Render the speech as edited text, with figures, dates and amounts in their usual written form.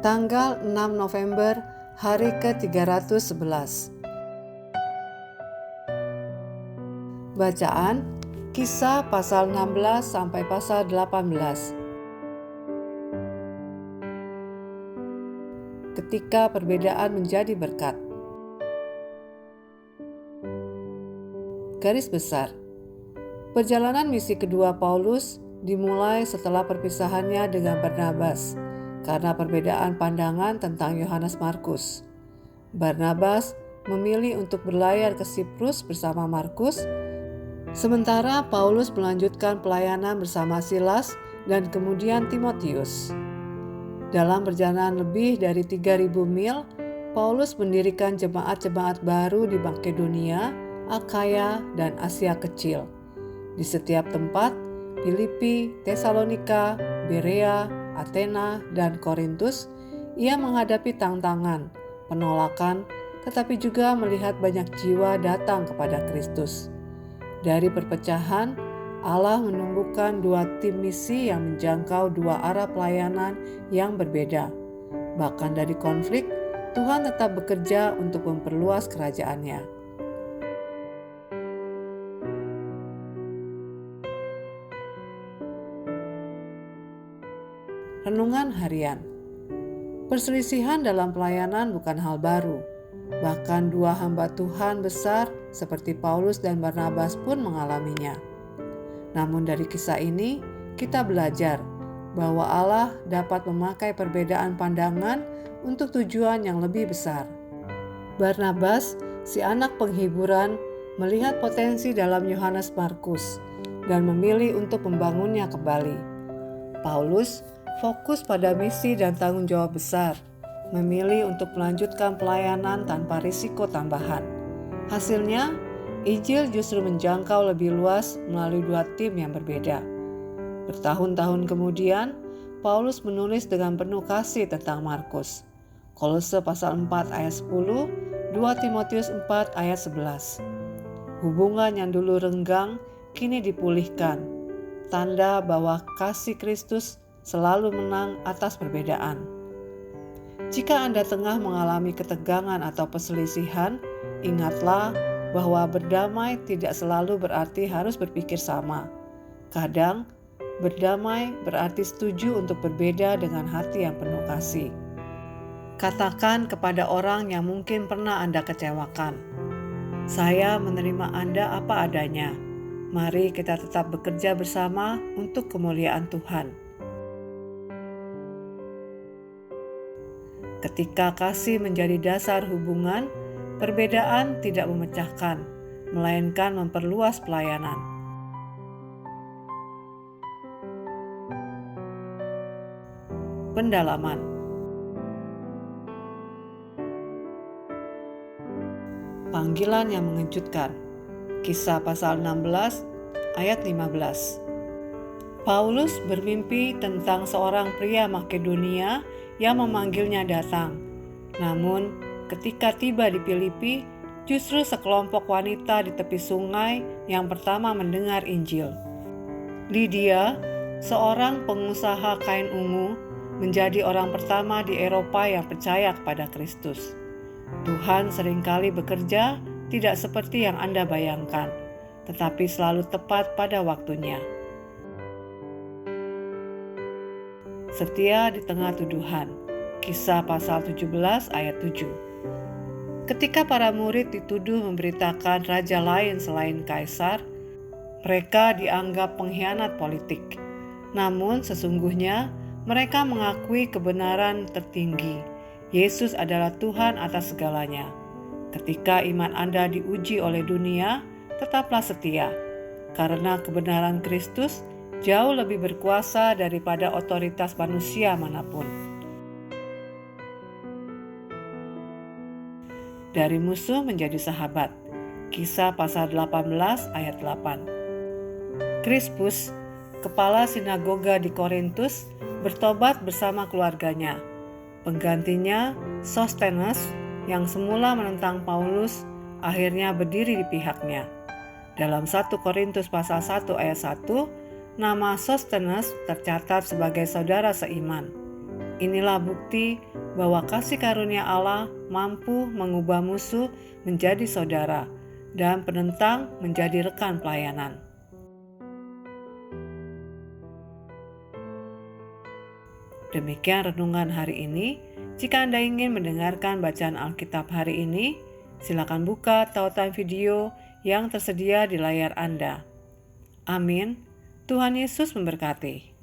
Tanggal 6 November, hari ke-311. Bacaan Kisah pasal 16 sampai pasal 18. Ketika perbedaan menjadi berkat. Garis besar. Perjalanan misi kedua Paulus dimulai setelah perpisahannya dengan Barnabas karena perbedaan pandangan tentang Yohanes Markus. Barnabas memilih untuk berlayar ke Siprus bersama Markus, sementara Paulus melanjutkan pelayanan bersama Silas dan kemudian Timotius. Dalam perjalanan lebih dari 3.000 mil, Paulus mendirikan jemaat-jemaat baru di Makedonia, Akhaya, dan Asia Kecil. Di setiap tempat, Filipi, Tesalonika, Berea, Athena, dan Korintus, ia menghadapi tantangan, penolakan, tetapi juga melihat banyak jiwa datang kepada Kristus. Dari perpecahan, Allah menumbuhkan 2 tim misi yang menjangkau 2 arah pelayanan yang berbeda. Bahkan dari konflik, Tuhan tetap bekerja untuk memperluas kerajaannya. Renungan harian. Perselisihan dalam pelayanan bukan hal baru. Bahkan 2 hamba Tuhan besar seperti Paulus dan Barnabas pun mengalaminya. Namun dari kisah ini, kita belajar bahwa Allah dapat memakai perbedaan pandangan untuk tujuan yang lebih besar. Barnabas, si anak penghiburan, melihat potensi dalam Yohanes Markus dan memilih untuk membangunnya kembali. Paulus fokus pada misi dan tanggung jawab besar, memilih untuk melanjutkan pelayanan tanpa risiko tambahan. Hasilnya, Injil justru menjangkau lebih luas melalui 2 tim yang berbeda. Bertahun-tahun kemudian, Paulus menulis dengan penuh kasih tentang Markus. Kolose pasal 4 ayat 10, 2 Timotius 4 ayat 11. Hubungan yang dulu renggang kini dipulihkan, tanda bahwa kasih Kristus selalu menang atas perbedaan. Jika Anda tengah mengalami ketegangan atau perselisihan, ingatlah bahwa berdamai tidak selalu berarti harus berpikir sama. Kadang, berdamai berarti setuju untuk berbeda dengan hati yang penuh kasih. Katakan kepada orang yang mungkin pernah Anda kecewakan, "Saya menerima Anda apa adanya. Mari kita tetap bekerja bersama untuk kemuliaan Tuhan." Ketika kasih menjadi dasar hubungan, perbedaan tidak memecahkan, melainkan memperluas pelayanan. Pendalaman. Panggilan yang mengejutkan. Kisah pasal 16 ayat 15. Paulus bermimpi tentang seorang pria Makedonia yang memanggilnya datang. Namun, ketika tiba di Filipi, justru sekelompok wanita di tepi sungai yang pertama mendengar Injil. Lydia, seorang pengusaha kain ungu, menjadi orang pertama di Eropa yang percaya kepada Kristus. Tuhan seringkali bekerja tidak seperti yang Anda bayangkan, tetapi selalu tepat pada waktunya. Setia di tengah tuduhan. Kisah pasal 17 ayat 7. Ketika para murid dituduh memberitakan raja lain selain Kaisar, mereka dianggap pengkhianat politik. Namun sesungguhnya mereka mengakui kebenaran tertinggi. Yesus adalah Tuhan atas segalanya. Ketika iman Anda diuji oleh dunia, tetaplah setia, karena kebenaran Kristus jauh lebih berkuasa daripada otoritas manusia manapun. Dari musuh menjadi sahabat. Kisah pasal 18 ayat 8. Krispus, kepala sinagoga di Korintus, bertobat bersama keluarganya. Penggantinya, Sostenes, yang semula menentang Paulus, akhirnya berdiri di pihaknya. Dalam 1 Korintus pasal 1 ayat 1, nama Sostenes tercatat sebagai saudara seiman. Inilah bukti bahwa kasih karunia Allah mampu mengubah musuh menjadi saudara dan penentang menjadi rekan pelayanan. Demikian renungan hari ini. Jika Anda ingin mendengarkan bacaan Alkitab hari ini, silakan buka tautan video yang tersedia di layar Anda. Amin. Tuhan Yesus memberkati.